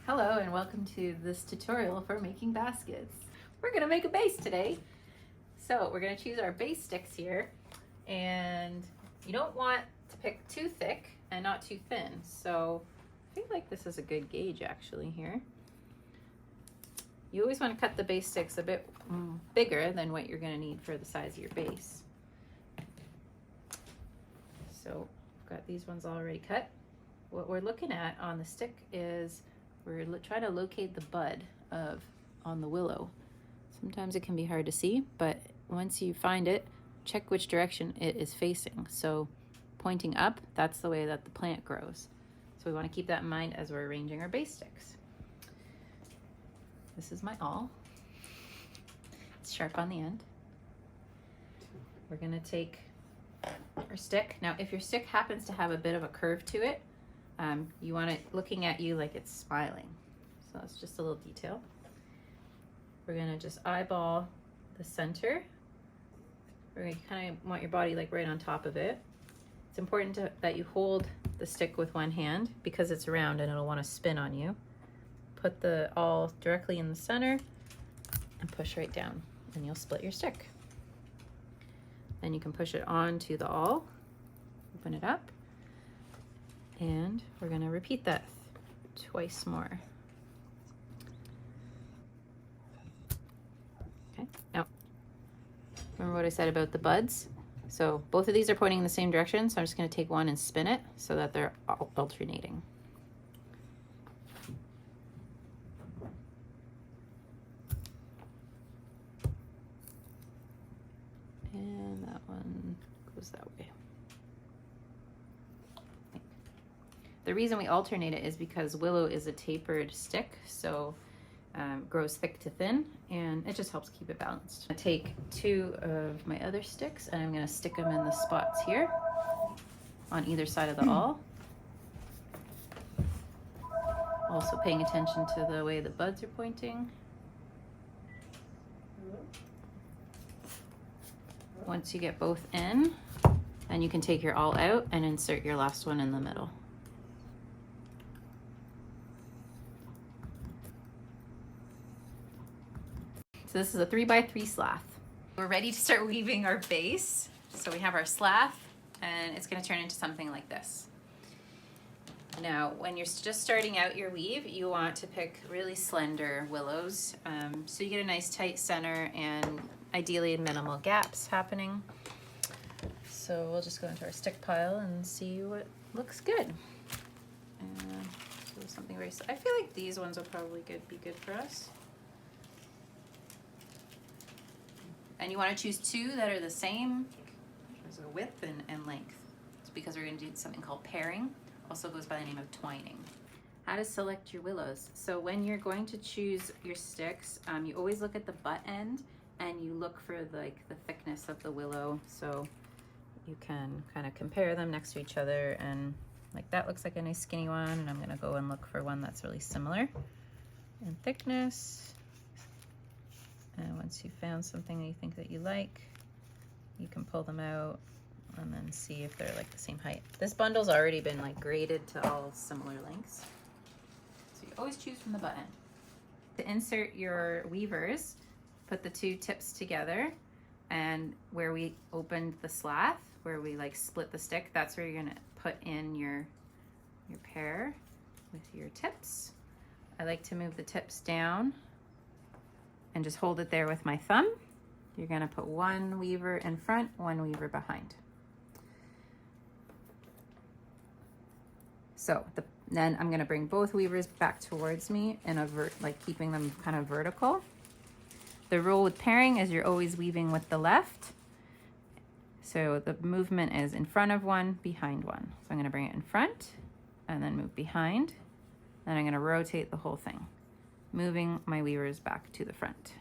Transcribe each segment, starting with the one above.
Hello and welcome to this tutorial for making baskets. We're going to make a base today. So we're going to choose our base sticks here, and you don't want to pick too thick and not too thin. So I think like this is a good gauge actually here. You always want to cut the base sticks a bit bigger than what you're going to need for the size of your base. So I've got these ones already cut. What we're looking at on the stick is we're trying to locate the bud on the willow. Sometimes it can be hard to see, but once you find it, check which direction it is facing. So pointing up, that's the way that the plant grows. So we want to keep that in mind as we're arranging our base sticks. This is my awl. It's sharp on the end. We're going to take our stick. Now, if your stick happens to have a bit of a curve to it, you want it looking at you like it's smiling. So that's just a little detail. We're gonna just eyeball the center. We're gonna kind of want your body like right on top of it. It's important that you hold the stick with one hand because it's round and it'll want to spin on you. Put the awl directly in the center and push right down, and you'll split your stick. Then you can push it onto the awl, open it up, and we're going to repeat that twice more. Okay, now remember what I said about the buds? So both of these are pointing in the same direction, so I'm just going to take one and spin it so that they're alternating. And that one goes that way. The reason we alternate it is because willow is a tapered stick, so grows thick to thin, and it just helps keep it balanced. I take two of my other sticks and I'm going to stick them in the spots here on either side of the awl. Also paying attention to the way the buds are pointing. Once you get both in, then you can take your awl out and insert your last one in the middle. So this is a 3x3 slathe. We're ready to start weaving our base. So we have our slathe, and it's going to turn into something like this. Now, when you're just starting out your weave, you want to pick really slender willows, so you get a nice tight center and ideally minimal gaps happening. So we'll just go into our stick pile and see what looks good. So something very. I feel like these ones will probably be good for us. And you want to choose two that are the same as a width and length. It's because we're going to do something called pairing. Also goes by the name of twining. How to select your willows. So when you're going to choose your sticks, you always look at the butt end and you look for like the thickness of the willow. So you can kind of compare them next to each other, and like that looks like a nice skinny one, and I'm going to go and look for one that's really similar in thickness. And once you've found something that you think that you like, you can pull them out and then see if they're like the same height. This bundle's already been like graded to all similar lengths. So you always choose from the butt end. To insert your weavers, put the two tips together, and where we opened the slathe, where we like split the stick, that's where you're gonna put in your pair with your tips. I like to move the tips down and just hold it there with my thumb. You're gonna put one weaver in front, one weaver behind. So then I'm gonna bring both weavers back towards me in like keeping them kind of vertical. The rule with pairing is you're always weaving with the left. So the movement is in front of one, behind one. So I'm gonna bring it in front and then move behind. Then I'm gonna rotate the whole thing, moving my weavers back to the front.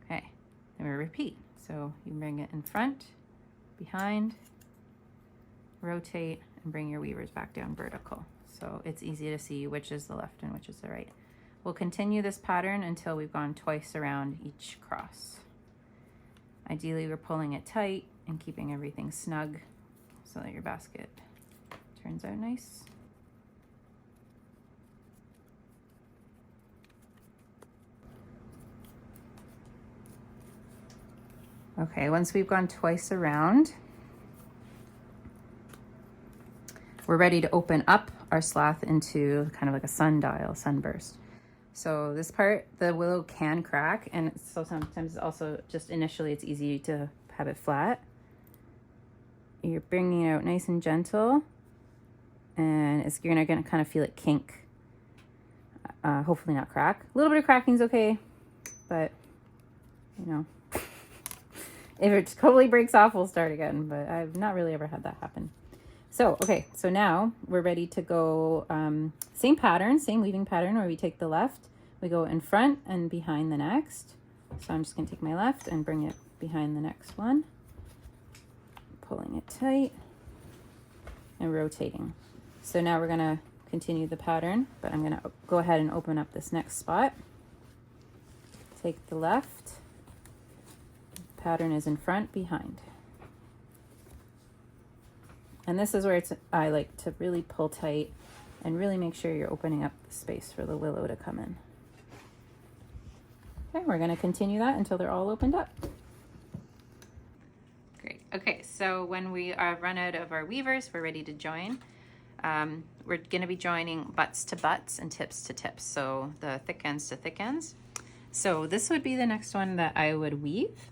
Okay, then we repeat. So you bring it in front, behind, rotate, and bring your weavers back down vertical. So it's easy to see which is the left and which is the right. We'll continue this pattern until we've gone twice around each cross. Ideally, we're pulling it tight and keeping everything snug so that your basket turns out nice. Okay, once we've gone twice around, we're ready to open up our slath into kind of like a sundial, sunburst. So this part, the willow can crack, and so sometimes also just initially it's easy to have it flat. You're bringing it out nice and gentle, and you're gonna kind of feel it kink. Hopefully not crack. A little bit of cracking is okay, but you know, if it totally breaks off, we'll start again, but I've not really ever had that happen. So, okay, so now we're ready to go, same pattern, same weaving pattern where we take the left, we go in front and behind the next. So I'm just gonna take my left and bring it behind the next one, pulling it tight and rotating. So now we're gonna continue the pattern, but I'm gonna go ahead and open up this next spot. Take the left, pattern is in front, behind. And this is where I like to really pull tight and really make sure you're opening up the space for the willow to come in. Okay, we're gonna continue that until they're all opened up. Great, okay, so when we run out of our weavers, we're ready to join. We're gonna be joining butts to butts and tips to tips, so the thick ends to thick ends. So this would be the next one that I would weave.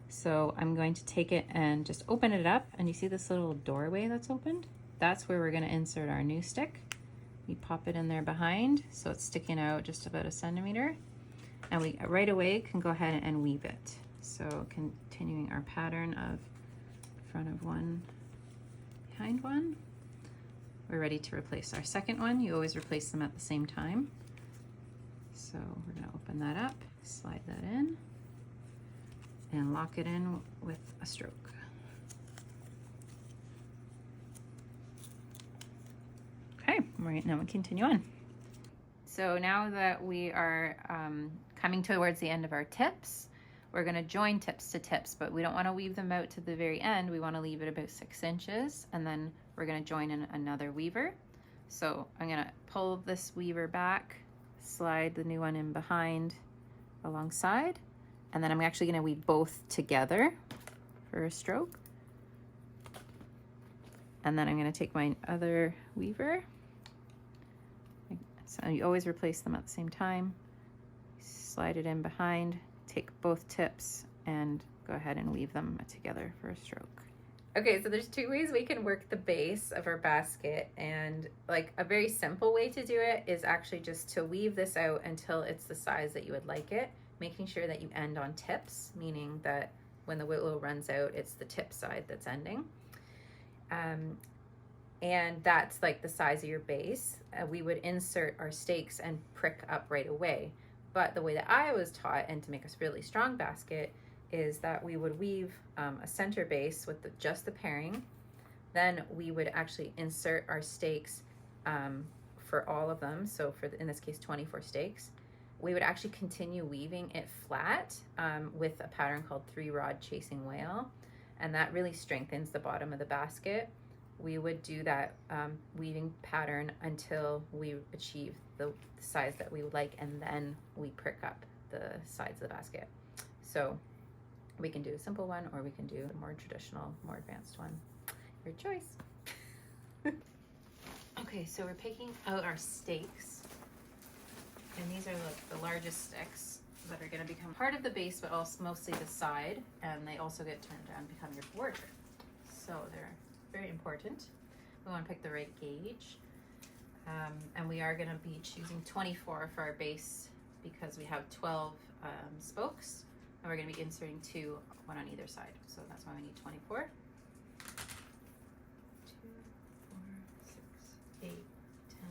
So I'm going to take it and just open it up, and you see this little doorway that's opened? That's where we're gonna insert our new stick. We pop it in there behind, so it's sticking out just about 1 centimeter. And we right away can go ahead and weave it. So continuing our pattern of front of one, behind one. We're ready to replace our second one. You always replace them at the same time. So we're gonna open that up, slide that in, and lock it in with a stroke. Okay, right now we continue on. So now that we are coming towards the end of our tips, we're gonna join tips to tips, but we don't wanna weave them out to the very end. We wanna leave it about 6 inches, and then we're gonna join in another weaver. So I'm gonna pull this weaver back, slide the new one in behind alongside, and then I'm actually gonna weave both together for a stroke. And then I'm gonna take my other weaver. So you always replace them at the same time. Slide it in behind, take both tips, and go ahead and weave them together for a stroke. Okay, so there's 2 ways we can work the base of our basket, and like a very simple way to do it is actually just to weave this out until it's the size that you would like it, making sure that you end on tips, meaning that when the willow runs out, it's the tip side that's ending. And that's like the size of your base. We would insert our stakes and prick up right away. But the way that I was taught, and to make a really strong basket, is that we would weave a center base with just the pairing. Then we would actually insert our stakes for all of them. So for in this case, 24 stakes. We would actually continue weaving it flat with a pattern called 3-rod chasing whale. And that really strengthens the bottom of the basket. We would do that weaving pattern until we achieve the size that we would like, and then we prick up the sides of the basket. So we can do a simple one, or we can do a more traditional, more advanced one. Your choice. Okay, so we're picking out our stakes, and these are like the largest sticks that are going to become part of the base, but also mostly the side, and they also get turned down and become your border. So they're very important. We want to pick the right gauge, and we are going to be choosing 24 for our base because we have 12 spokes, and we're going to be inserting 2, one on either side. So that's why we need 24. 2, 4, 6, 8, 10,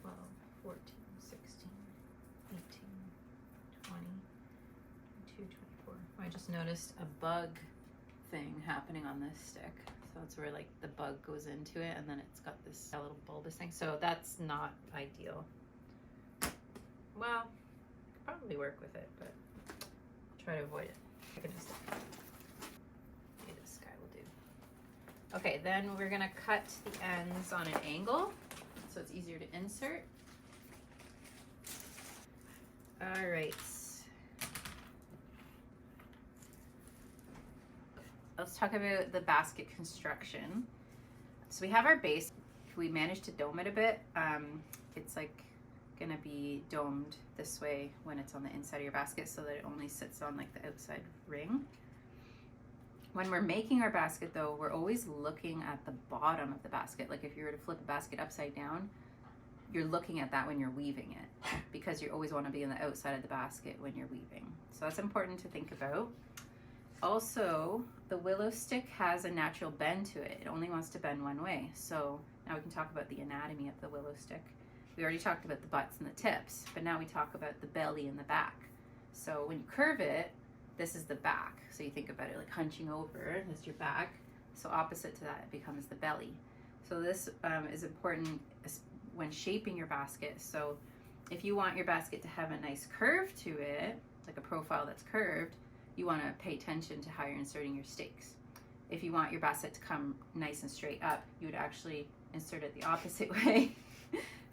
12, 14, 16, 18, 20, 22, 24. I just noticed a bug thing happening on this stick. So it's where like the bug goes into it, and then it's got this little bulbous thing. So that's not ideal. Well, I could probably work with it, but I'll try to avoid it. I can just, okay, this guy will do. Okay, then we're gonna cut the ends on an angle so it's easier to insert. All right. let's talk about the basket construction. So we have our base. If we manage to dome it a bit, it's like gonna be domed this way when it's on the inside of your basket, so that it only sits on like the outside ring. When we're making our basket though, we're always looking at the bottom of the basket. Like if you were to flip a basket upside down, you're looking at that when you're weaving it, because you always want to be on the outside of the basket when you're weaving. So that's important to think about. Also, the willow stick has a natural bend to it. It only wants to bend one way. So now we can talk about the anatomy of the willow stick. We already talked about the butts and the tips, but now we talk about the belly and the back. So when you curve it, this is the back. So you think about it like hunching over, this is your back. So opposite to that, it becomes the belly. So this is important when shaping your basket. So if you want your basket to have a nice curve to it, like a profile that's curved, you want to pay attention to how you're inserting your stakes. If you want your basket to come nice and straight up, you would actually insert it the opposite way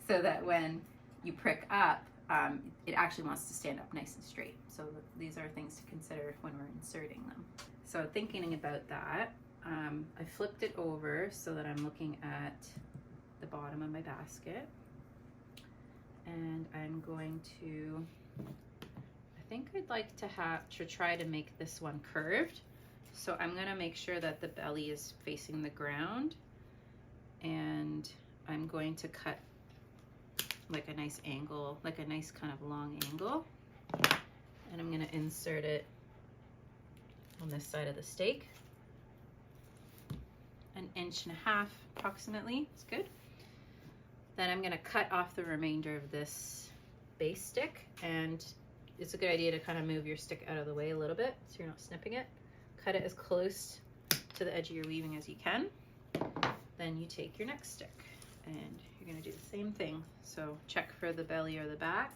so that when you prick up, it actually wants to stand up nice and straight. So these are things to consider when we're inserting them. So thinking about that, I flipped it over so that I'm looking at the bottom of my basket, and I'm going to, I think I'd like to try to make this one curved. So I'm going to make sure that the belly is facing the ground, and I'm going to cut like a nice angle, like a nice kind of long angle, and I'm going to insert it on this side of the stake, 1.5 inches approximately. It's good. Then I'm going to cut off the remainder of this base stick, and it's a good idea to kind of move your stick out of the way a little bit so you're not snipping it. Cut it as close to the edge of your weaving as you can. Then you take your next stick and you're going to do the same thing. So check for the belly or the back.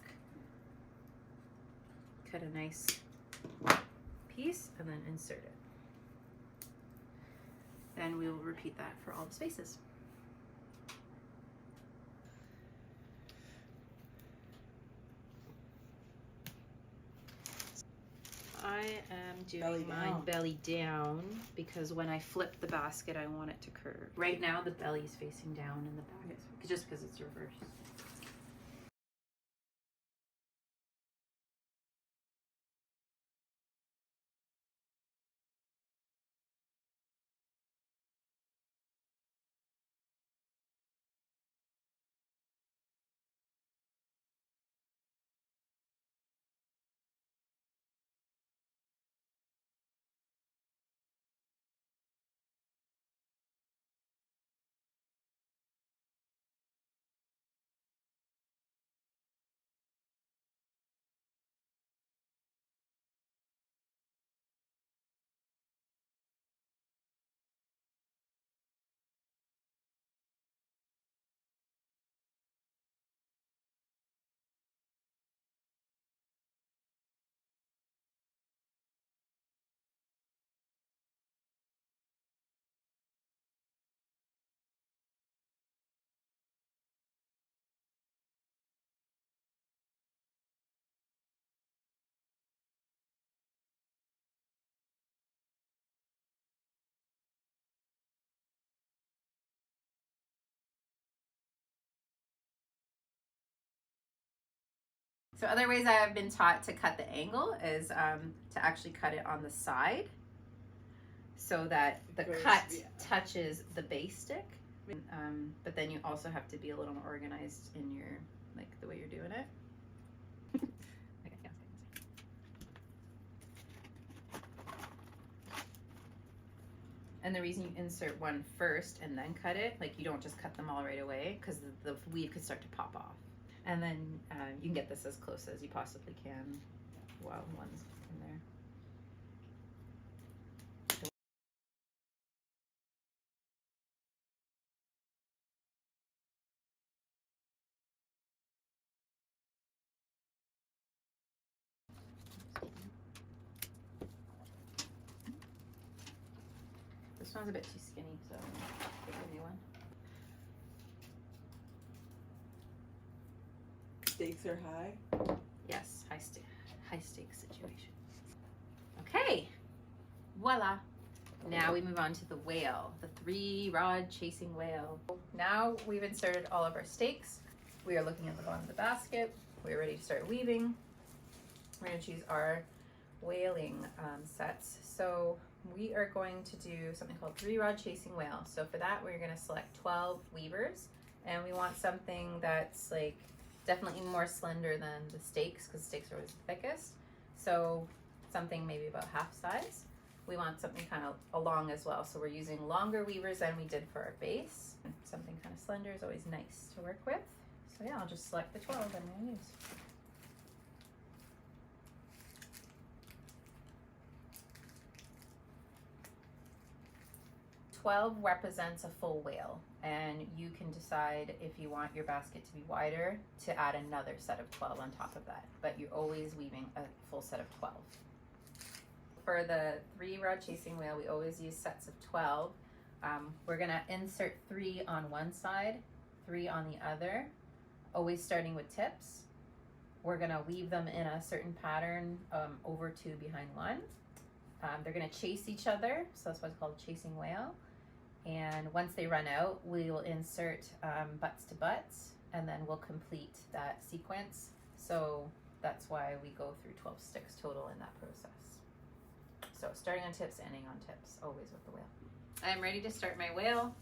Cut a nice piece and then insert it. Then we will repeat that for all the spaces. I am doing mine belly down because when I flip the basket, I want it to curve. Right now, the belly is facing down and the back is just because it's reversed. So other ways I have been taught to cut the angle is to actually cut it on the side so that the cut touches the base stick. But then you also have to be a little more organized in your, like the way you're doing it. And the reason you insert one first and then cut it, like you don't just cut them all right away because the weave could start to pop off. And then you can get this as close as you possibly can while one's in there. This one's a bit too skinny, so I'm gonna get a new one. Stakes are high? Yes, high stake situation. Okay, voila. Now we move on to the whale, the 3-rod chasing whale. Now we've inserted all of our stakes. We are looking at the bottom of the basket. We're ready to start weaving. We're going to choose our whaling sets. So we are going to do something called 3-rod chasing whale. So for that, we're going to select 12 weavers, and we want something that's like definitely more slender than the stakes, because stakes are always the thickest. So something maybe about half size. We want something kind of long as well. So we're using longer weavers than we did for our base. Something kind of slender is always nice to work with. So yeah, I'll just select the 12 I'm going to use. "12 represents a full whale, and you can decide if you want your basket to be wider to add another set of 12 on top of that, but you're always weaving a full set of 12. For the 3-rod chasing whale, we always use sets of 12. We're gonna insert 3 on one side, 3 on the other, always starting with tips. We're gonna weave them in a certain pattern, over 2 behind 1. They're gonna chase each other, so that's why it's called chasing whale. And once they run out, we will insert butts to butts, and then we'll complete that sequence. So that's why we go through 12 sticks total in that process. So starting on tips, ending on tips, always with the whale. I'm ready to start my whale.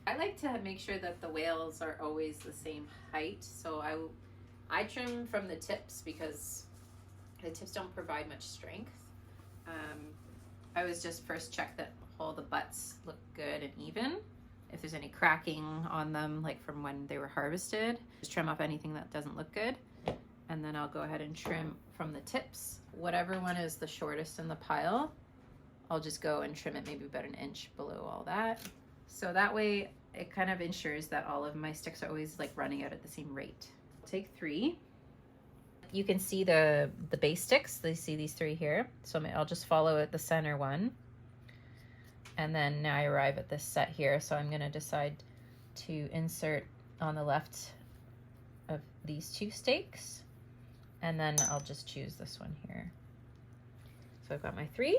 I like to make sure that the whales are always the same height. So I trim from the tips because the tips don't provide much strength. I always just first check that all the butts look good and even. If there's any cracking on them, like from when they were harvested, just trim off anything that doesn't look good. And then I'll go ahead and trim from the tips. Whatever one is the shortest in the pile, I'll just go and trim it maybe about an inch below all that. So that way it kind of ensures that all of my sticks are always like running out at the same rate. I'll take 3. You can see the base sticks. You see these 3 here. So I'll just follow the center one. And then now I arrive at this set here. So I'm gonna decide to insert on the left of these 2 stakes. And then I'll just choose this one here. So I've got my 3,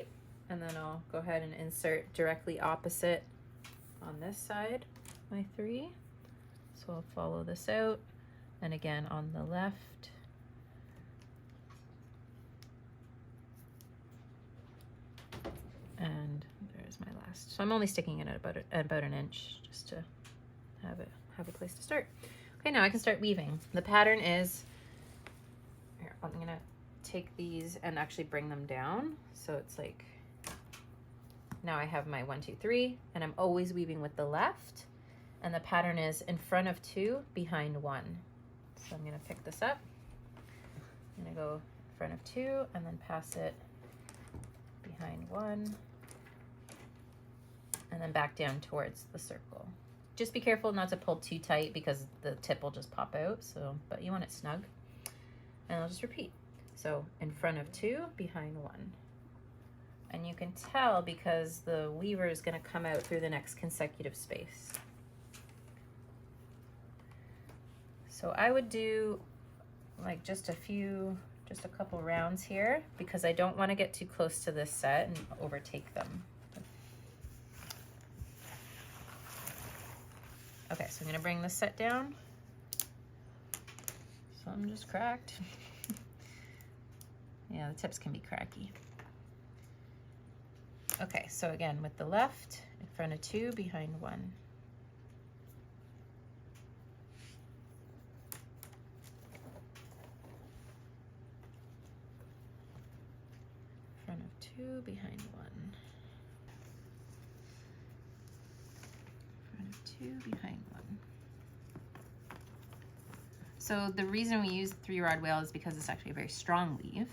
and then I'll go ahead and insert directly opposite on this side, my 3. So I'll follow this out, and again on the left. And there's my last. So I'm only sticking it at about an inch just to have a place to start. Okay, now I can start weaving. The pattern is, here, I'm gonna take these and actually bring them down. So it's like, now I have my 1, 2, 3, and I'm always weaving with the left. And the pattern is in front of 2, behind 1. So I'm gonna pick this up. I'm gonna go in front of 2 and then pass it behind 1. And then back down towards the circle. Just be careful not to pull too tight because the tip will just pop out. So, but you want it snug. And I'll just repeat. So in front of 2, behind 1. And you can tell because the weaver is going to come out through the next consecutive space. So I would do like just a couple rounds here because I don't want to get too close to this set and overtake them. Okay, so I'm gonna bring this set down. Some just cracked. Yeah, the tips can be cracky. Okay, so again, with the left, in front of 2, behind 1. In front of 2, behind 1. 2, behind 1. So the reason we use 3-rod whale is because it's actually a very strong weave,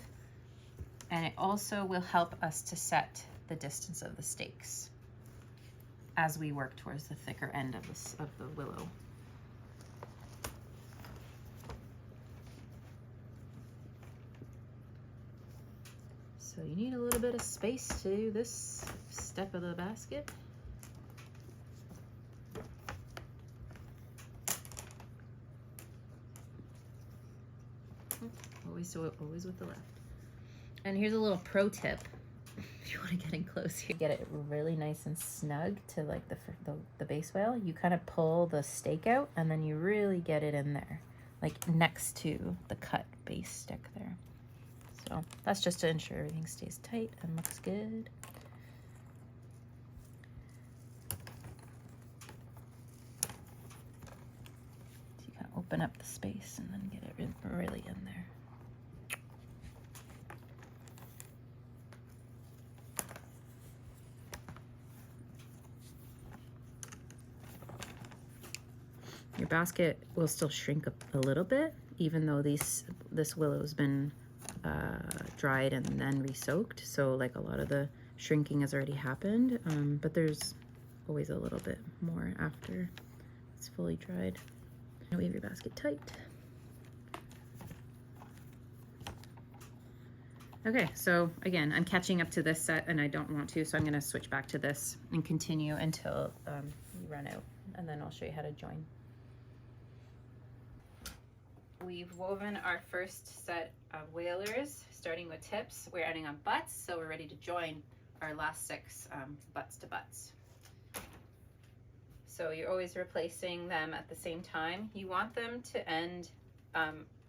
and it also will help us to set the distance of the stakes as we work towards the thicker end of the willow. So you need a little bit of space to do this step of the basket. Always with the left. And here's a little pro tip. if you want to get in close here, get it really nice and snug to like the base whale. You kind of pull the stake out and then you really get it in there, like next to the cut base stick there. So that's just to ensure everything stays tight and looks good. So you kind of open up the space and then get it really in there. Your basket will still shrink a little bit, even though this willow's been dried and then re-soaked. So like a lot of the shrinking has already happened, but there's always a little bit more after it's fully dried. Weave your basket tight. Okay, so again, I'm catching up to this set and I don't want to, so I'm gonna switch back to this and continue until we run out, and then I'll show you how to join. We've woven our first set of whalers, starting with tips. We're ending on butts, so we're ready to join our last 6 butts to butts. So you're always replacing them at the same time. You want them to end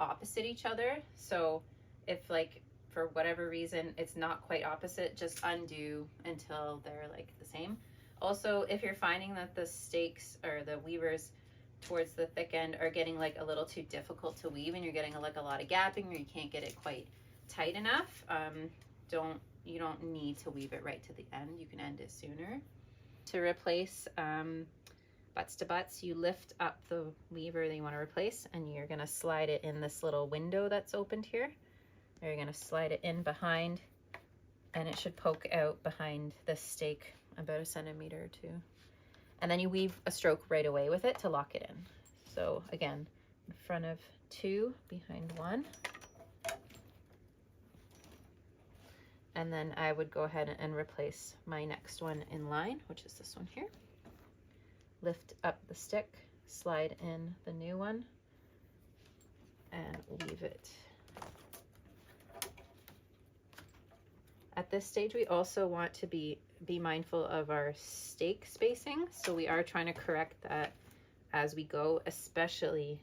opposite each other. So if like for whatever reason it's not quite opposite, just undo until they're like the same. Also, if you're finding that the stakes or the weavers towards the thick end are getting like a little too difficult to weave and you're getting like a lot of gapping or you can't get it quite tight enough, you don't need to weave it right to the end. You can end it sooner. To replace butts to butts, you lift up the weaver that you want to replace and you're going to slide it in this little window that's opened here. Or you're going to slide it in behind, and it should poke out behind this stake about 1 centimeter or 2. And then you weave a stroke right away with it to lock it in. So again, in front of 2, behind 1. And then I would go ahead and replace my next one in line, which is this one here. Lift up the stick, slide in the new one, and weave it. At this stage, we also want to be mindful of our stake spacing. So we are trying to correct that as we go, especially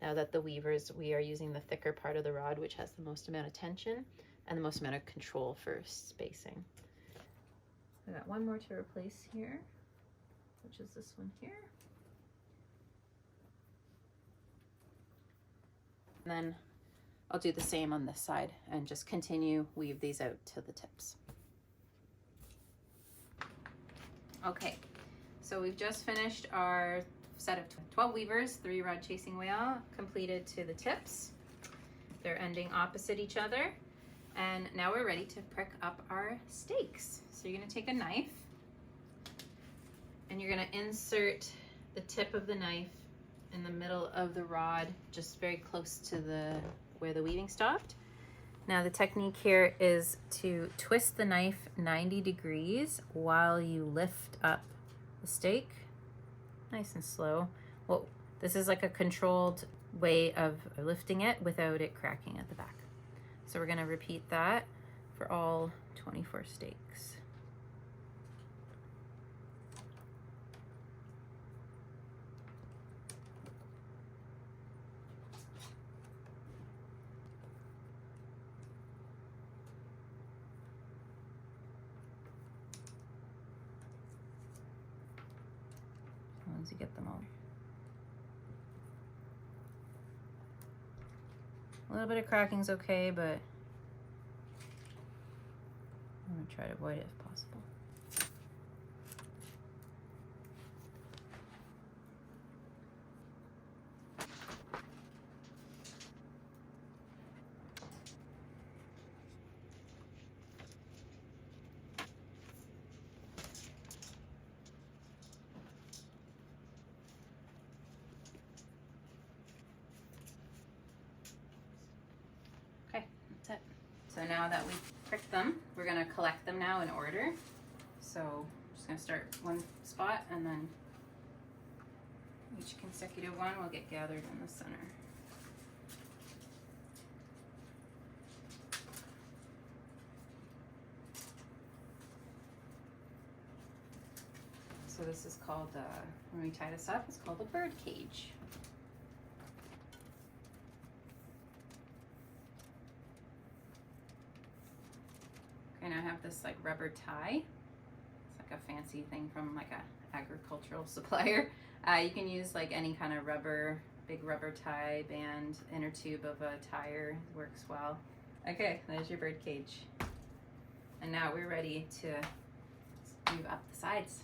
now that the weavers, we are using the thicker part of the rod, which has the most amount of tension and the most amount of control for spacing. I got one more to replace here, which is this one here. And then I'll do the same on this side and just continue weave these out to the tips. Okay, so we've just finished our set of 12 weavers, 3 rod chasing whale completed to the tips. They're ending opposite each other. And now we're ready to prick up our stakes. So you're gonna take a knife and you're gonna insert the tip of the knife in the middle of the rod, just very close to where the weaving stopped. Now the technique here is to twist the knife 90 degrees while you lift up the stake, nice and slow. Well, this is like a controlled way of lifting it without it cracking at the back. So we're gonna repeat that for all 24 stakes. Once you get them all. A little bit of cracking is okay, but I'm gonna try to avoid it if possible. So now that we've pricked them, we're gonna collect them now in order. So I'm just gonna start one spot and then each consecutive one will get gathered in the center. So this is called, when we tie this up, it's called a birdcage. Okay, now I have this like rubber tie. It's like a fancy thing from like a agricultural supplier. You can use like any kind of rubber, big rubber tie band, inner tube of a tire works well. Okay, there's your birdcage. And now we're ready to move up the sides.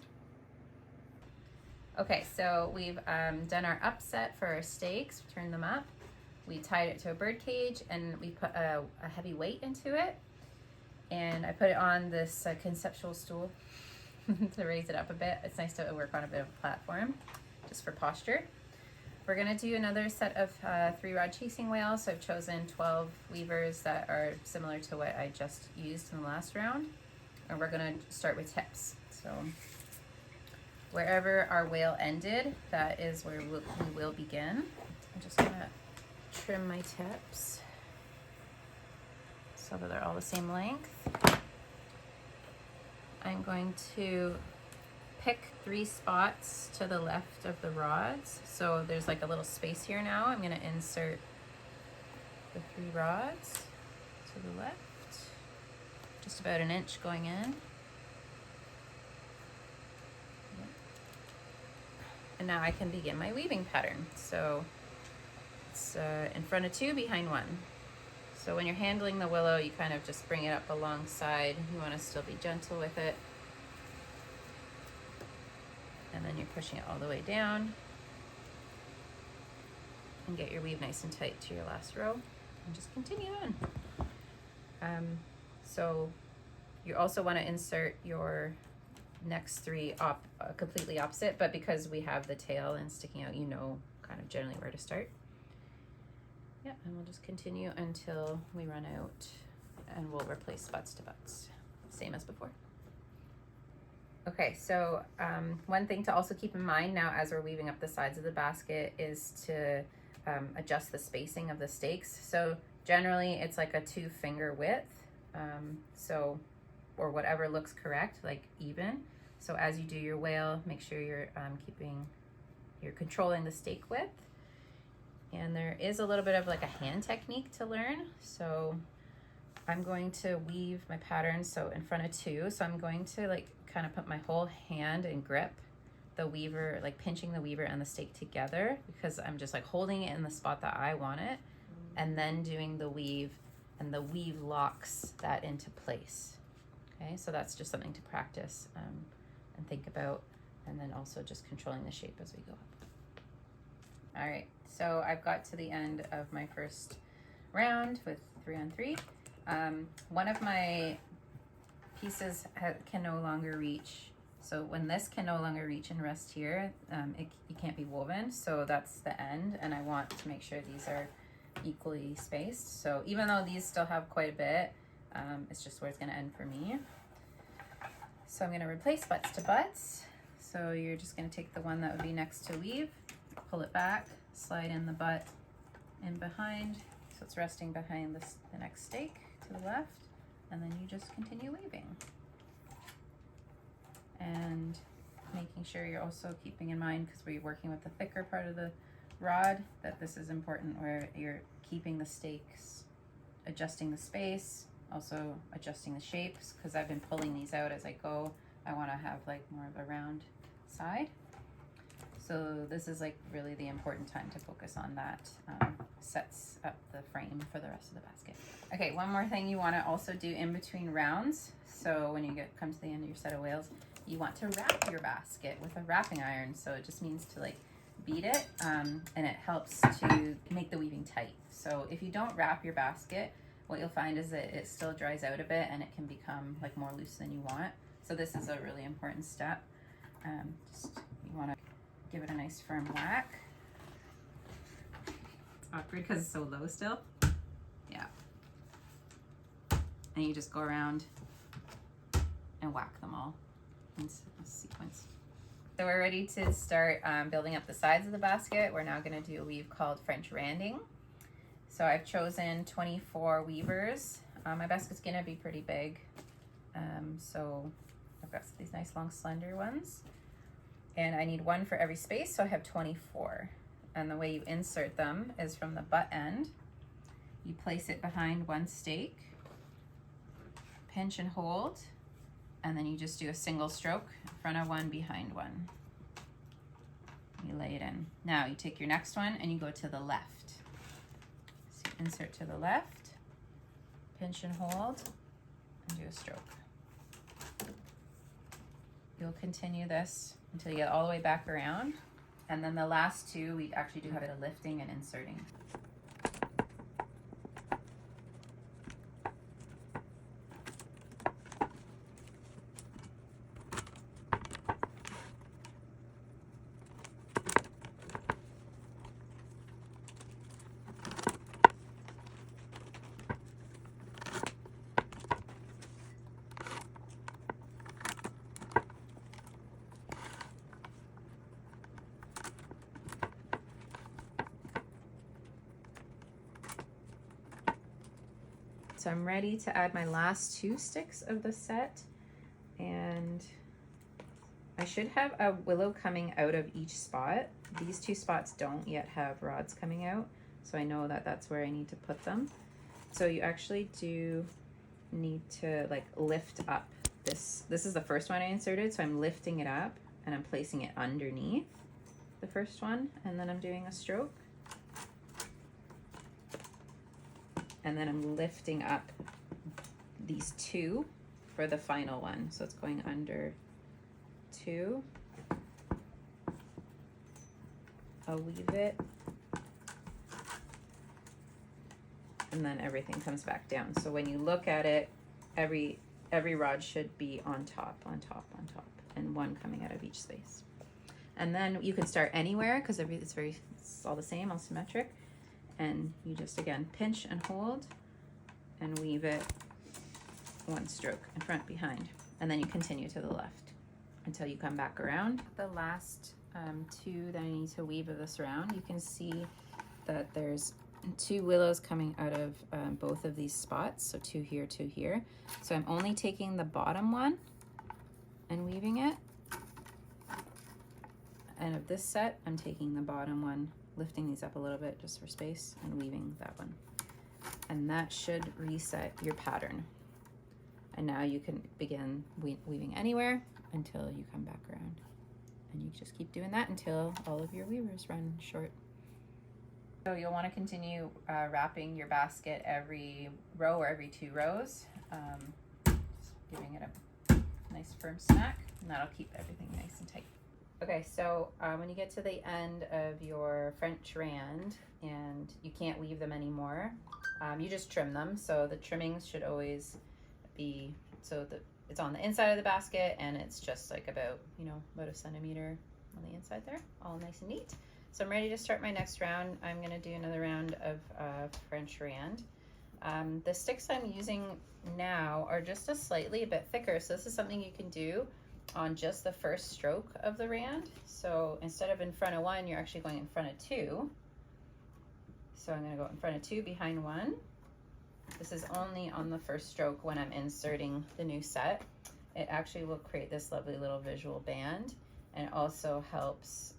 Okay, so we've done our upset for our stakes, turned them up. We tied it to a birdcage and we put a heavy weight into it. And I put it on this conceptual stool to raise it up a bit. It's nice to work on a bit of a platform, just for posture. We're gonna do another set of 3-rod chasing whales. So I've chosen 12 weavers that are similar to what I just used in the last round. And we're gonna start with tips. So wherever our whale ended, that is where we will begin. I'm just gonna trim my tips so that they're all the same length. I'm going to pick 3 spots to the left of the rods. So there's like a little space here now. I'm gonna insert the 3 rods to the left, just about an inch going in. And now I can begin my weaving pattern. So it's in front of 2, behind 1. So when you're handling the willow, you kind of just bring it up alongside. You want to still be gentle with it. And then you're pushing it all the way down. And get your weave nice and tight to your last row. And just continue on. So you also want to insert your next 3 completely opposite, but because we have the tail and sticking out, you know kind of generally where to start. Yeah, and we'll just continue until we run out, and we'll replace butts to butts, same as before. Okay, so one thing to also keep in mind now as we're weaving up the sides of the basket is to adjust the spacing of the stakes. So generally it's like a 2-finger width, or whatever looks correct, like even. So as you do your whale, make sure you're controlling the stake width. And there is a little bit of like a hand technique to learn. So I'm going to weave my pattern so in front of 2. So I'm going to like kind of put my whole hand and grip the weaver, like pinching the weaver and the stake together, because I'm just like holding it in the spot that I want it, and then doing the weave, and the weave locks that into place. Okay, so that's just something to practice and think about, and then also just controlling the shape as we go up. All right, so I've got to the end of my first round with 3 on 3. One of my pieces can no longer reach. So when this can no longer reach and rest here, it can't be woven. So that's the end, and I want to make sure these are equally spaced. So even though these still have quite a bit, it's just where it's gonna end for me. So I'm gonna replace butts to butts. So you're just gonna take the one that would be next to weave, pull it back, slide in the butt in behind, so it's resting behind the next stake to the left, and then you just continue weaving. And making sure you're also keeping in mind, because we're working with the thicker part of the rod, that this is important, where you're keeping the stakes, adjusting the space, also adjusting the shapes, because I've been pulling these out as I go. I want to have like more of a round side. So this is like really the important time to focus on that. Sets up the frame for the rest of the basket. Okay, one more thing you want to also do in between rounds. So when you come to the end of your set of whales, you want to wrap your basket with a wrapping iron. So it just means to like beat it, and it helps to make the weaving tight. So if you don't wrap your basket, what you'll find is that it still dries out a bit and it can become like more loose than you want. So this is a really important step. You want to give it a nice firm whack. It's awkward because it's so low still. Yeah. And you just go around and whack them all in sequence. So we're ready to start building up the sides of the basket. We're now going to do a weave called French randing. So I've chosen 24 weavers. My basket's going to be pretty big. So I've got these nice long slender ones. And I need one for every space, so I have 24. And the way you insert them is from the butt end. You place it behind one stake, pinch and hold, and then you just do a single stroke, in front of one, behind one. You lay it in. Now you take your next one and you go to the left. So you insert to the left, pinch and hold, and do a stroke. You'll continue this until you get all the way back around. And then the last two, we actually do have it a lifting and inserting. So I'm ready to add my last two sticks of the set, and I should have a willow coming out of each spot. These two spots don't yet have rods coming out, so I know that that's where I need to put them. So you actually do need to like lift up this. This is the first one I inserted, so I'm lifting it up and I'm placing it underneath the first one, and then I'm doing a stroke. And then I'm lifting up these two for the final one. So it's going under two. I'll weave it. And then everything comes back down. So when you look at it, every rod should be on top, on top, on top, and one coming out of each space. And then you can start anywhere because it's all the same, all symmetric. And you just, again, pinch and hold and weave it one stroke in front, behind. And then you continue to the left until you come back around. The last two that I need to weave of this round, you can see that there's two willows coming out of both of these spots. So two here, two here. So I'm only taking the bottom one and weaving it. And of this set, I'm taking the bottom one, lifting these up a little bit just for space, and weaving that one. And that should reset your pattern. And now you can begin weaving anywhere until you come back around. And you just keep doing that until all of your weavers run short. So you'll want to continue wrapping your basket every row or every 2 rows, just giving it a nice firm smack, and that'll keep everything nice and tight. Okay, so when you get to the end of your French rand and you can't weave them anymore, you just trim them. So the trimmings should always be so that it's on the inside of the basket, and it's just like about a centimeter on the inside there, all nice and neat. So I'm ready to start my next round. I'm gonna do another round of French rand. The sticks I'm using now are just a bit thicker, so this is something you can do on just the first stroke of the rand. So instead of in front of one, you're actually going in front of 2. So I'm gonna go in front of 2, behind 1. This is only on the first stroke when I'm inserting the new set. It actually will create this lovely little visual band, and also helps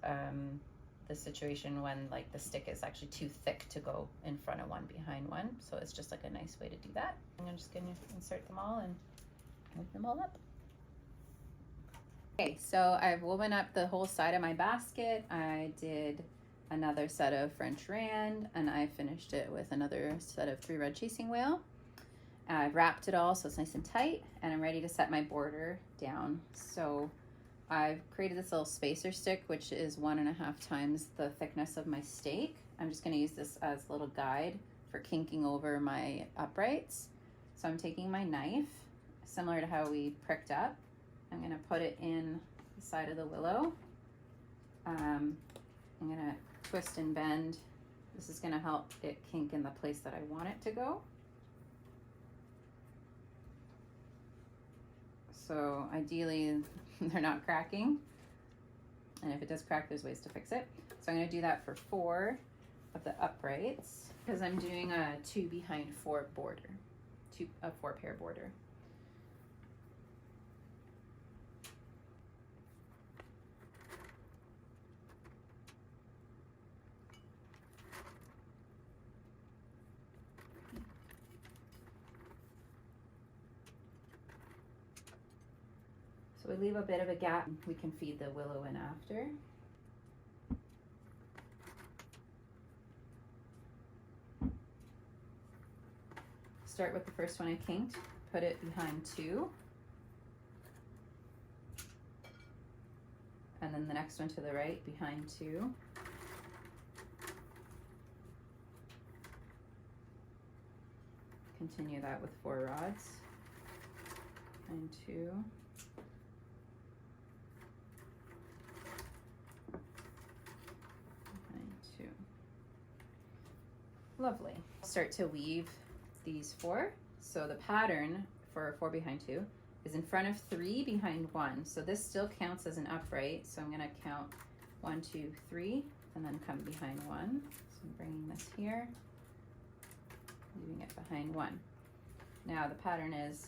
the situation when like the stick is actually too thick to go in front of 1, behind 1. So it's just like a nice way to do that. I'm just gonna insert them all and move them all up. Okay, so I've woven up the whole side of my basket. I did another set of French rand, and I finished it with another set of 3 red chasing whale. I've wrapped it all so it's nice and tight, and I'm ready to set my border down. So I've created this little spacer stick, which is 1.5 times the thickness of my stake. I'm just gonna use this as a little guide for kinking over my uprights. So I'm taking my knife, similar to how we pricked up. I'm gonna put it in the side of the willow. I'm gonna twist and bend. This is gonna help it kink in the place that I want it to go. So ideally, they're not cracking. And if it does crack, there's ways to fix it. So I'm gonna do that for 4 of the uprights, because I'm doing a 2 behind 4 border, a 4 pair border. So we leave a bit of a gap. We can feed the willow in after. Start with the first one I kinked, put it behind 2. And then the next one to the right, behind 2. Continue that with 4 rods. Behind 2. Behind 2. Lovely. Start to weave these 4. So the pattern for 4 behind 2 is in front of 3 behind 1. So this still counts as an upright. So I'm going to count 1, 2, 3, and then come behind 1. So I'm bringing this here, leaving it behind 1. Now the pattern is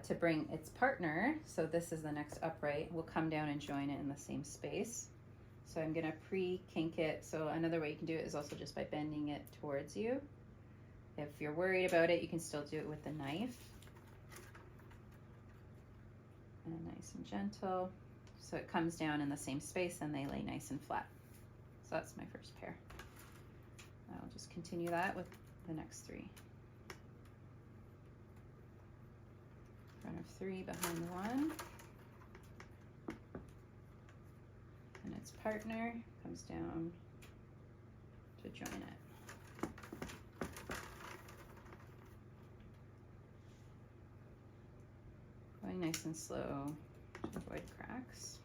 to bring its partner. So this is the next upright. We'll come down and join it in the same space. So I'm going to pre-kink it. So another way you can do it is also just by bending it towards you. If you're worried about it, you can still do it with the knife. And nice and gentle. So it comes down in the same space and they lay nice and flat. So that's my first pair. I'll just continue that with the next 3. Front of 3, behind 1. And its partner comes down to join it. Going nice and slow to avoid cracks.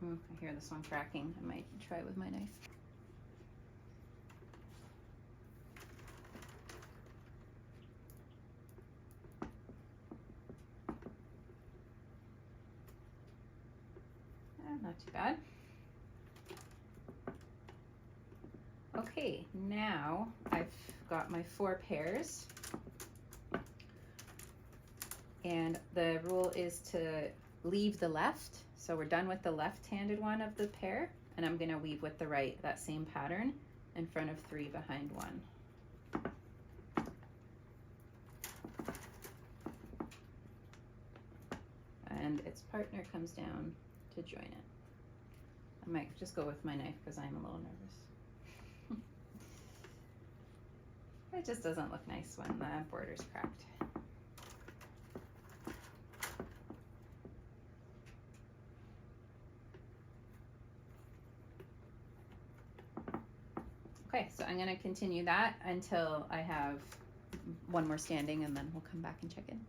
I hear this one cracking. I might try with my knife. Not too bad. Okay, now I've got my 4 pairs. And the rule is to leave the left. So we're done with the left-handed one of the pair, and I'm going to weave with the right, that same pattern, in front of 3, behind 1. And its partner comes down to join it. I might just go with my knife because I'm a little nervous. It just doesn't look nice when the border's cracked. Okay, so I'm going to continue that until I have 1 more standing, and then we'll come back and check in.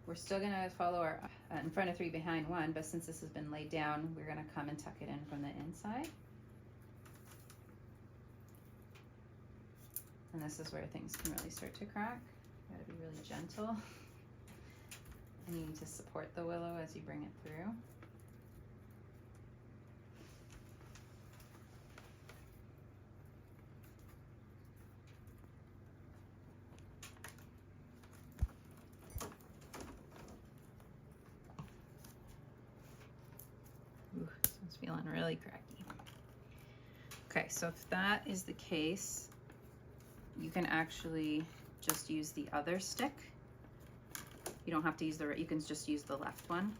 we're still gonna follow our in front of 3, behind 1, but since this has been laid down, we're gonna come and tuck it in from the inside. And this is where things can really start to crack. You gotta be really gentle. And you need to support the willow as you bring it through. Ooh, this one's feeling really cracky. Okay, so if that is the case, you can actually just use the other stick. You don't have to use the right, you can just use the left one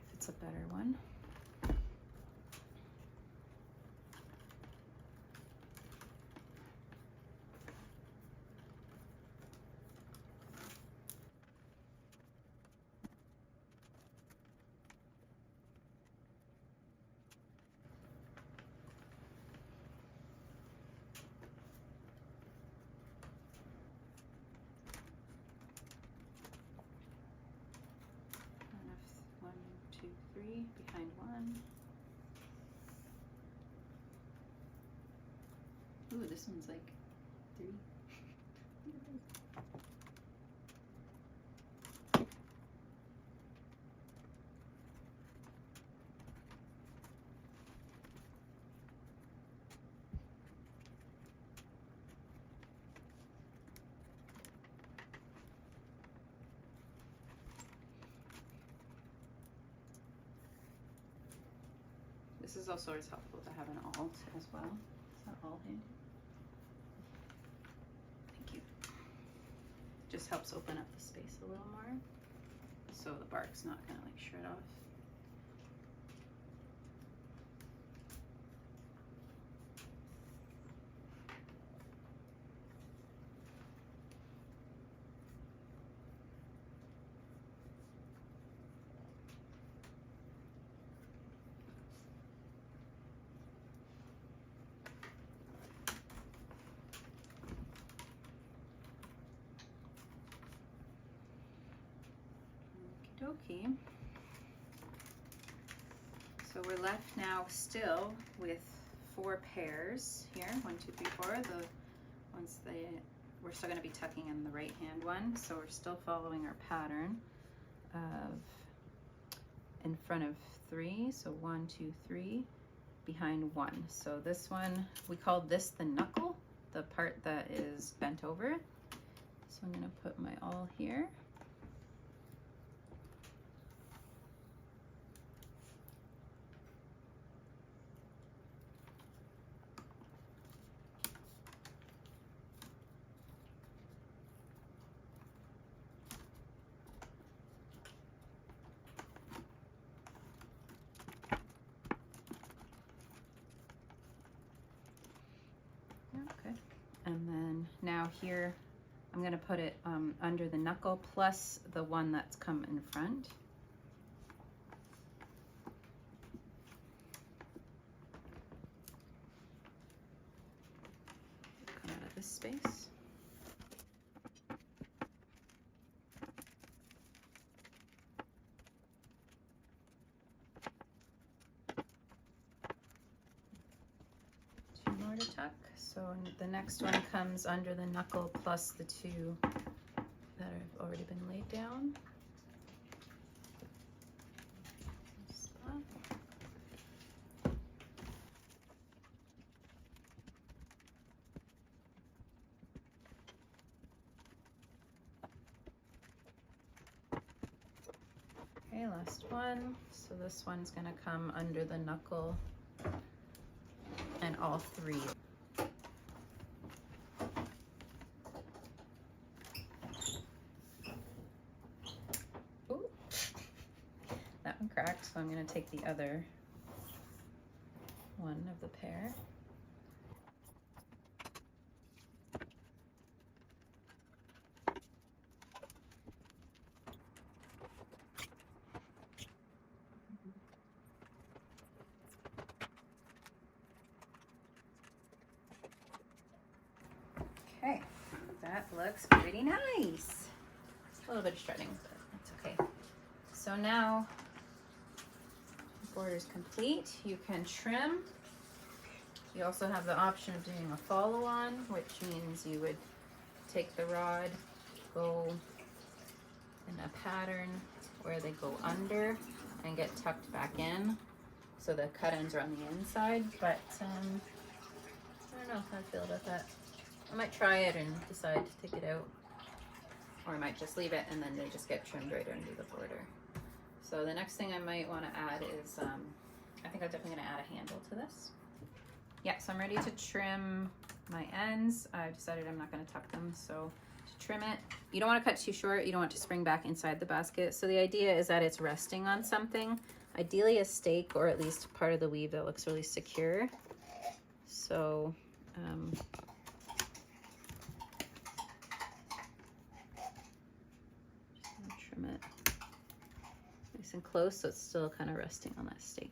if it's a better one. Behind 1. Ooh, this one's like 3. This is also always helpful to have an alt as well. Is that all handy? Thank you. Just helps open up the space a little more, so the bark's not gonna like shred off. Okay, so we're left now still with 4 pairs here. 1, 2, 3, 4. The ones that we're still going to be tucking in the right hand one, so we're still following our pattern of in front of 3. So 1, 2, 3, behind 1. So this one, we call this the knuckle, the part that is bent over. So I'm going to put my awl here. Okay, and then now here I'm going to put it under the knuckle plus the one that's come in front. Come out of this space. Two more to tuck. So the next one comes under the knuckle plus the 2 that have already been laid down. Okay, last one. So this one's going to come under the knuckle and all 3. Ooh, that one cracked, so I'm going to take the other one of the pair. Okay, that looks pretty nice. little bit of shredding, but that's okay. So now the border is complete. You can trim. You also have the option of doing a follow-on, which means you would take the rod, go in a pattern where they go under and get tucked back in. So the cut ends are on the inside, but I don't know how I feel about that. I might try it and decide to take it out, or I might just leave it and then they just get trimmed right under the border. So the next thing I might want to add is, I think I'm definitely going to add a handle to this. Yeah, so I'm ready to trim my ends. I've decided I'm not going to tuck them, so to trim it, you don't want to cut too short. You don't want it to spring back inside the basket. So the idea is that it's resting on something, ideally a stake or at least part of the weave that looks really secure. So just gonna trim it nice and close so it's still kind of resting on that stake.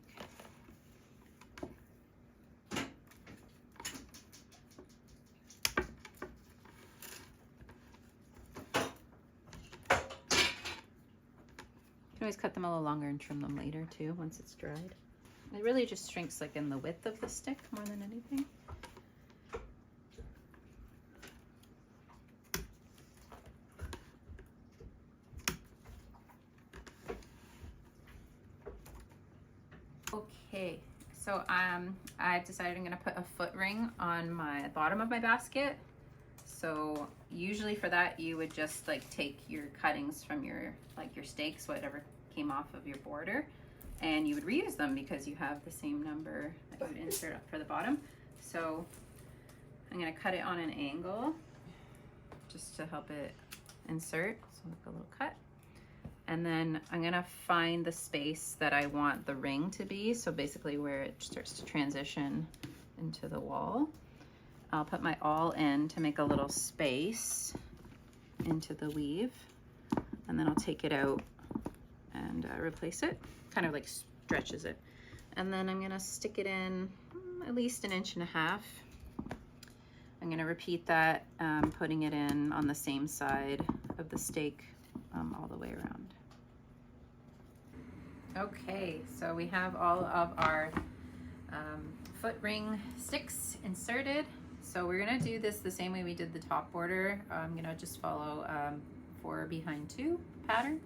You can always cut them a little longer and trim them later too once it's dried. It really just shrinks like in the width of the stick more than anything. Okay, so I've decided I'm gonna put a foot ring on my bottom of my basket. So usually for that you would just like take your cuttings from your stakes, whatever came off of your border, and you would reuse them because you have the same number that you would insert up for the bottom. So I'm gonna cut it on an angle just to help it insert, so like a little cut. And then I'm gonna find the space that I want the ring to be, so basically where it starts to transition into the wall. I'll put my awl in to make a little space into the weave, and then I'll take it out and replace it, kind of like stretches it. And then I'm gonna stick it in at least 1.5 inches. I'm gonna repeat that, putting it in on the same side of the stake all the way around. Okay, so we have all of our foot ring sticks inserted. So we're gonna do this the same way we did the top border. I'm gonna just follow 4 behind 2 pattern.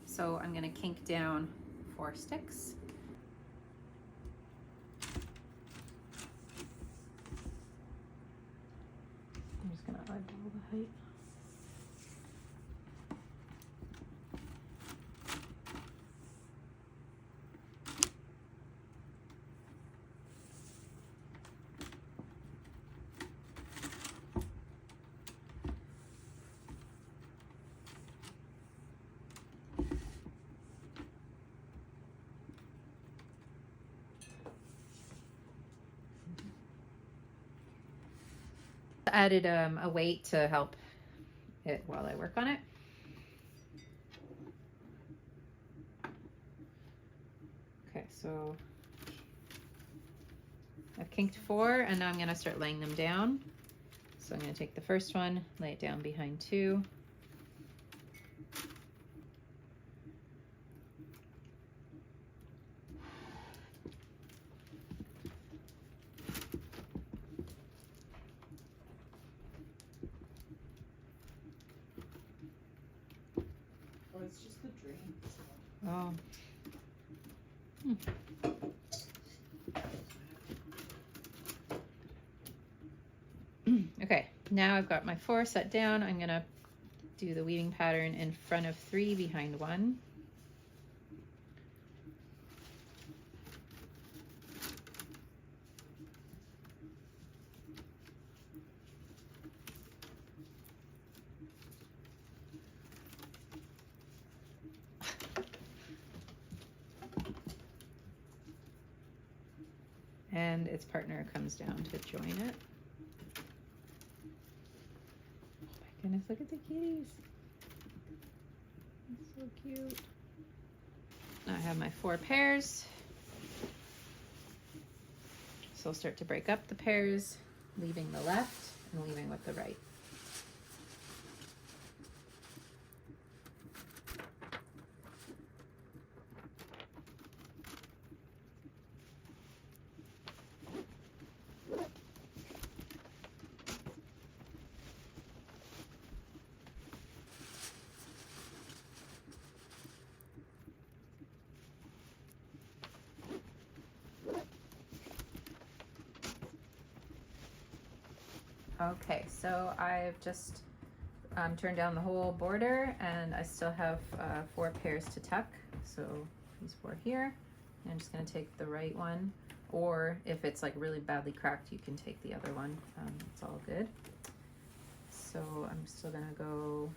So I'm gonna kink down 4 sticks. I'm just gonna eyeball the height. Added a weight to help it while I work on it. Okay, so I've kinked 4 and now I'm going to start laying them down. So I'm going to take the first one, lay it down behind 2. It's just the drains. Oh. Okay, now I've got my 4 set down. I'm gonna do the weaving pattern in front of 3 behind 1. And its partner comes down to join it. Oh my goodness, look at the kitties. It's so cute. Now I have my 4 pairs. So I'll start to break up the pairs, leaving the left and leaving with the right. Okay, so I've just turned down the whole border, and I still have 4 pairs to tuck. So these 4 here. And I'm just gonna take the right one, or if it's like really badly cracked, you can take the other one. It's all good. So I'm still gonna go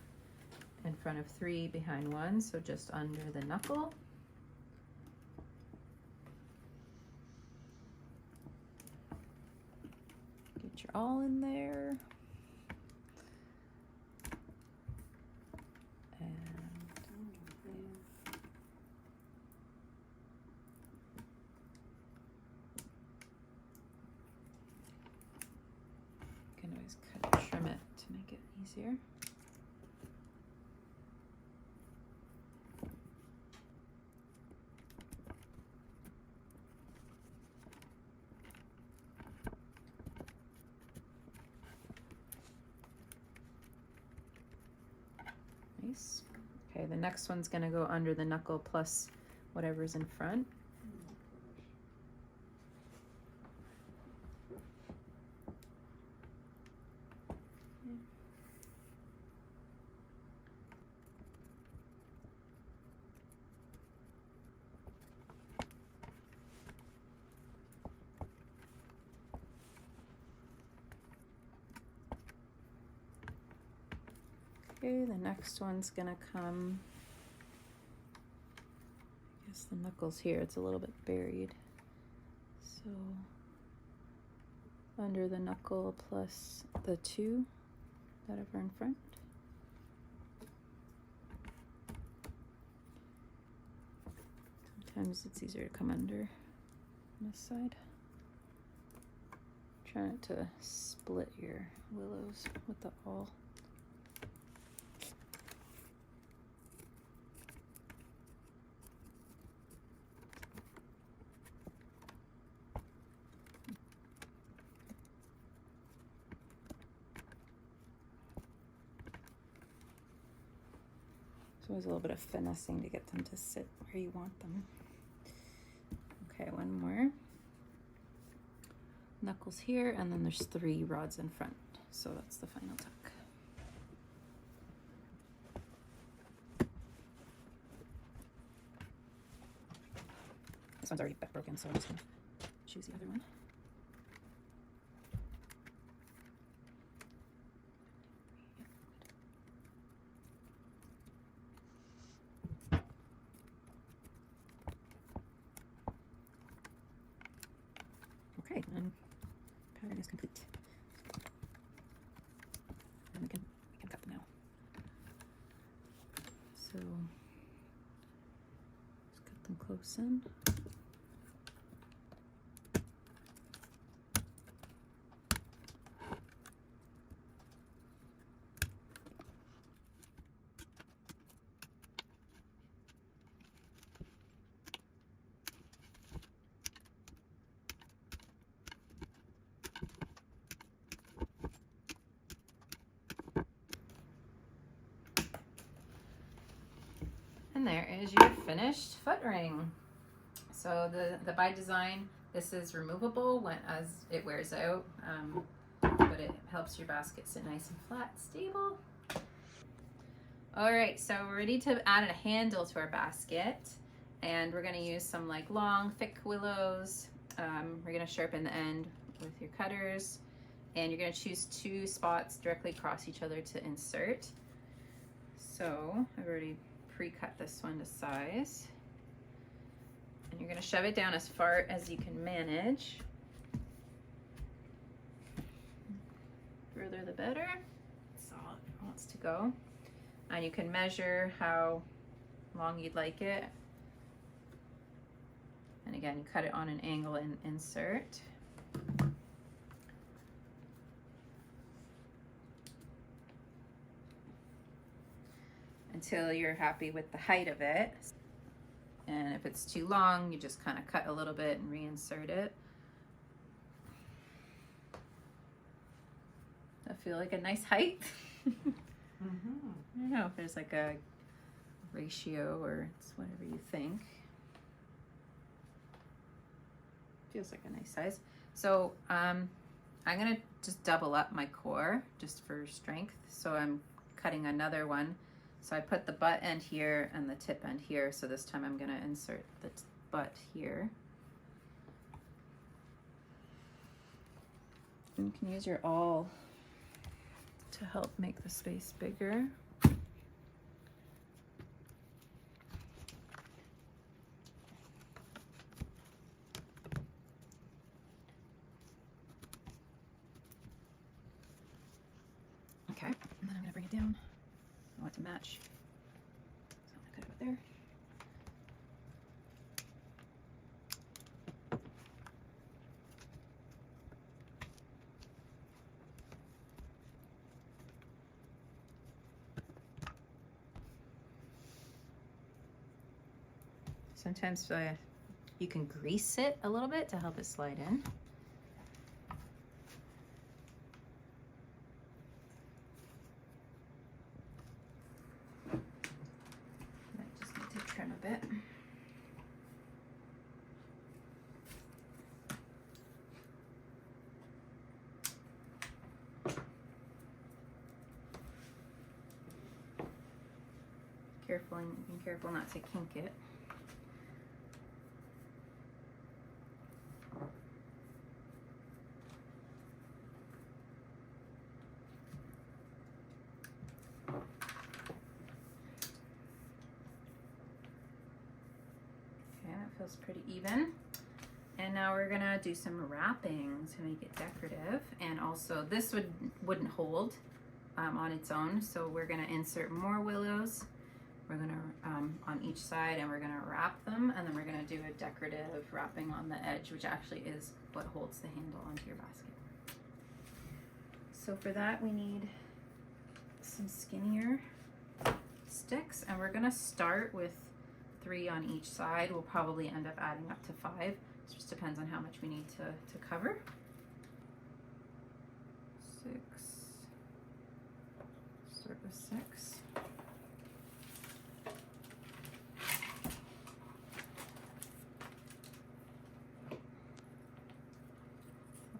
in front of 3, behind 1, so just under the knuckle. Get your all in there. You can always cut or trim it to make it easier. Nice. Okay, the next one's gonna go under the knuckle plus whatever's in front. Okay, the next one's gonna come, I guess the knuckle's here, it's a little bit buried. So under the knuckle plus the 2 that are in front. Sometimes it's easier to come under on this side. Try not to split your willows with the awl. It's always a little bit of finessing to get them to sit where you want them. Okay, one more. Knuckles here, and then there's 3 rods in front. So that's the final tuck. This one's already broken, so I'm just gonna choose the other one. Okay, and pattern is complete. And we can cut them now. So just cut them close in. And there is your finished foot ring. So the by design, this is removable as it wears out, but it helps your basket sit nice and flat, stable. All right, so we're ready to add a handle to our basket, and we're gonna use some like long, thick willows. We're gonna sharpen the end with your cutters, and you're gonna choose 2 spots directly across each other to insert. So I've already pre-cut this one to size, and you're going to shove it down as far as you can manage. Further the better. That's all it wants to go, and you can measure how long you'd like it, and again you cut it on an angle and insert. Until you're happy with the height of it. And if it's too long, you just kind of cut a little bit and reinsert it. I feel like a nice height. I don't know if there's like a ratio or it's whatever you think. Feels like a nice size. So I'm gonna just double up my core just for strength. So I'm cutting another one. So I put the butt end here and the tip end here. So this time I'm gonna insert the butt here. You can use your awl to help make the space bigger. Okay, and then I'm gonna bring it down. I want it to match. So I'm gonna cut it right there. Sometimes you can grease it a little bit to help it slide in. I just need to trim a bit. Be careful not to kink it. Feels pretty even. And now we're gonna do some wrapping to make it decorative. And also this wouldn't hold on its own, so we're gonna insert more willows. We're gonna on each side, and we're gonna wrap them, and then we're gonna do a decorative wrapping on the edge, which actually is what holds the handle onto your basket. So for that we need some skinnier sticks, and we're gonna start with 3 on each side. We'll probably end up adding up to 5. It just depends on how much we need to cover. 6. Start with 6.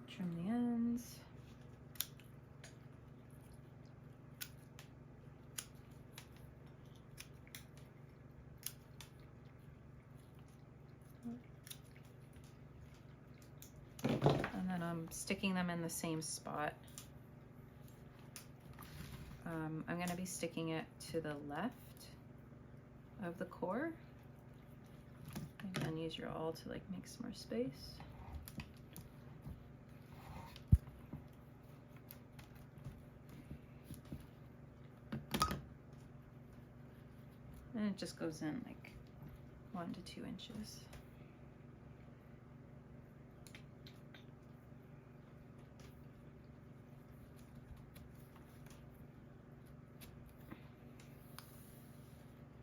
Trim the ends. And then I'm sticking them in the same spot. I'm going to be sticking it to the left of the core. Again, use your awl to like make some more space. And it just goes in like 1 to 2 inches.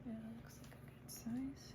Yeah, that looks like a good size.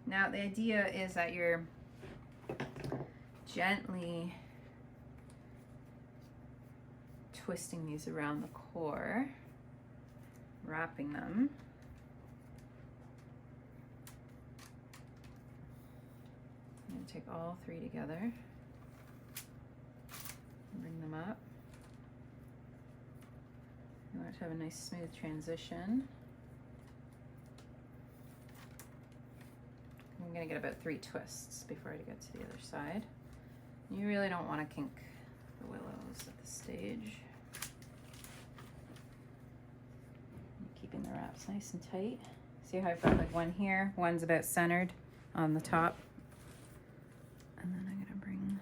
Now the idea is that you're gently twisting these around the core, wrapping them. I'm going to take all 3 together and bring them up. You want it to have a nice smooth transition. I'm going to get about 3 twists before I get to the other side. You really don't want to kink the willows at this stage. Keeping the wraps nice and tight. See how I've got like one here, one's about centered on the top. And then I'm going to bring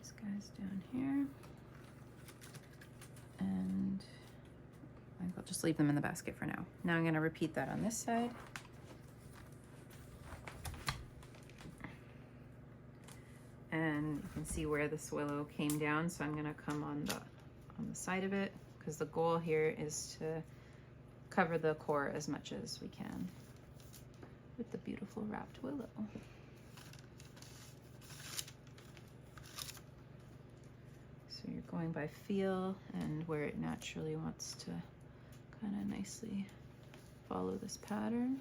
these guys down here. And I think I'll just leave them in the basket for now. Now I'm going to repeat that on this side. You can see where this willow came down, so I'm gonna come on the side of it, because the goal here is to cover the core as much as we can with the beautiful wrapped willow. So you're going by feel and where it naturally wants to kind of nicely follow this pattern.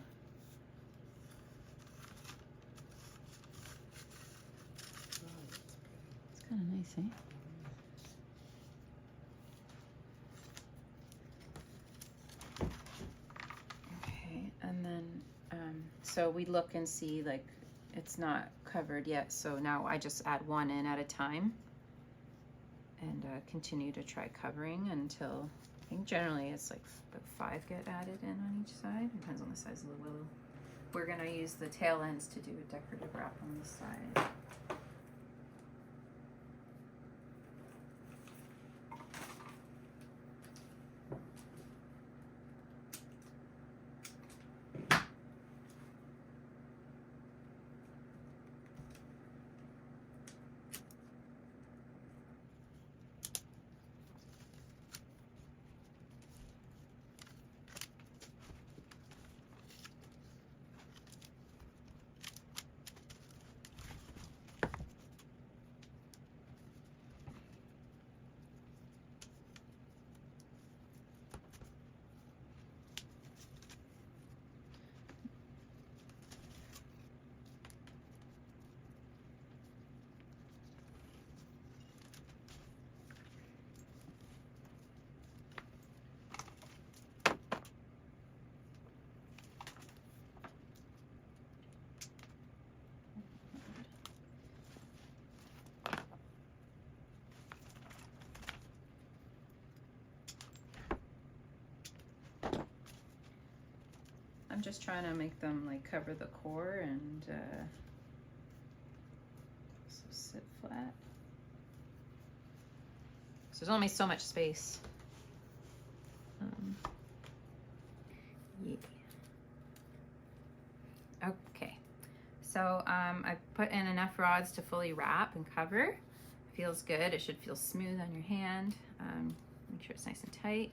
It's kind of nice, eh? Okay, and then so we look and see like it's not covered yet, so now I just add one in at a time and continue to try covering until I think generally it's like about 5 get added in on each side. Depends on the size of the willow. We're gonna use the tail ends to do a decorative wrap on this side. I'm just trying to make them like cover the core and also sit flat. So there's only so much space. Yeah. Okay, so I put in enough rods to fully wrap and cover. Feels good. It should feel smooth on your hand. Make sure it's nice and tight.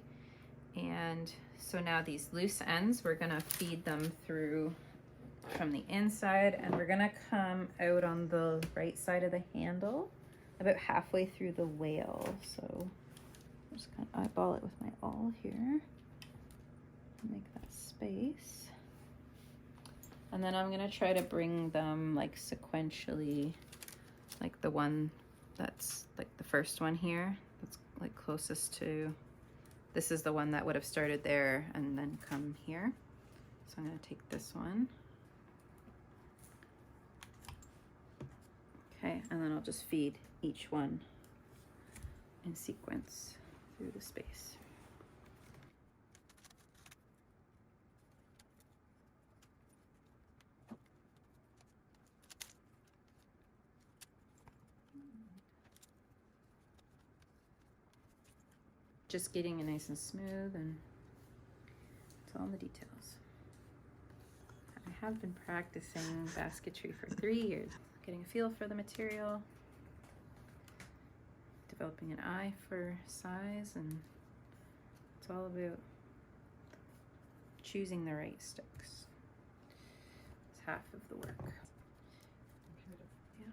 And so now these loose ends, we're gonna feed them through from the inside, and we're gonna come out on the right side of the handle, about halfway through the wale. So I'm just gonna eyeball it with my awl here, make that space. And then I'm gonna try to bring them like sequentially, like the one that's like the first one here, that's like closest to, this is the one that would have started there and then come here. So I'm gonna take this one. Okay, and then I'll just feed each one in sequence through the space. Just getting it nice and smooth, and it's all in the details. I have been practicing basketry for 3 years, getting a feel for the material, developing an eye for size, and it's all about choosing the right sticks. It's half of the work. Yeah.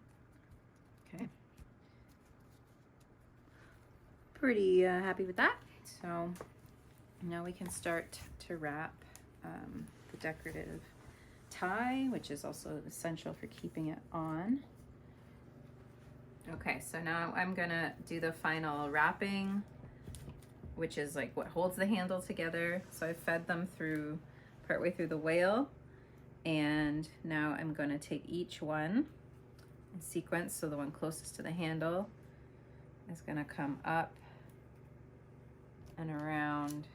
Okay. Pretty happy with that. So now we can start to wrap the decorative tie, which is also essential for keeping it on. Okay, so now I'm gonna do the final wrapping, which is like what holds the handle together. So I fed them through partway through the wale, and now I'm gonna take each one in sequence. So the one closest to the handle is gonna come up and around,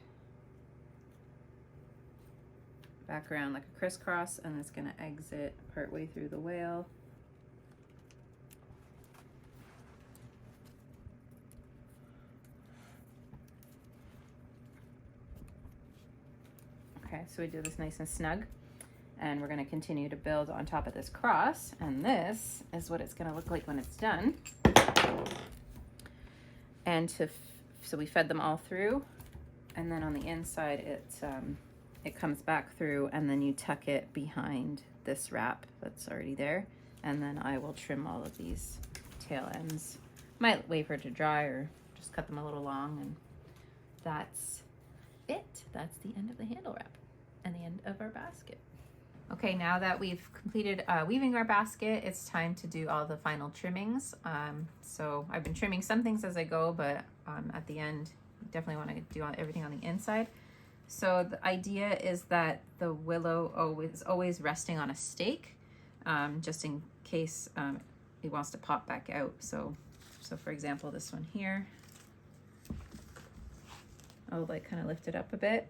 back around like a crisscross, and it's gonna exit partway through the wale. Okay, so we do this nice and snug. And we're going to continue to build on top of this cross, and this is what it's going to look like when it's done. And so we fed them all through, and then on the inside it comes back through, and then you tuck it behind this wrap that's already there, and then I will trim all of these tail ends. Might wait for it to dry or just cut them a little long, and that's it. That's the end of the handle wrap and the end of our basket. Okay, now that we've completed weaving our basket, it's time to do all the final trimmings. So I've been trimming some things as I go, but at the end, you definitely want to do everything on the inside. So the idea is that the willow is always resting on a stake, just in case it wants to pop back out. So for example, this one here, I'll like kind of lift it up a bit,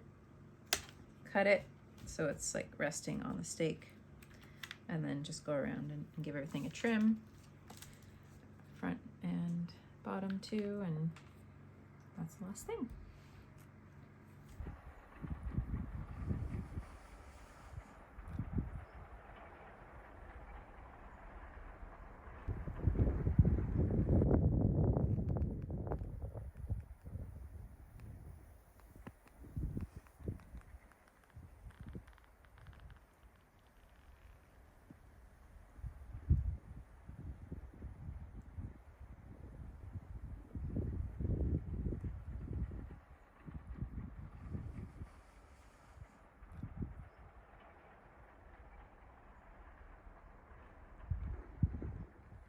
cut it, so it's like resting on the stake, and then just go around and give everything a trim, front and bottom too, and that's the last thing.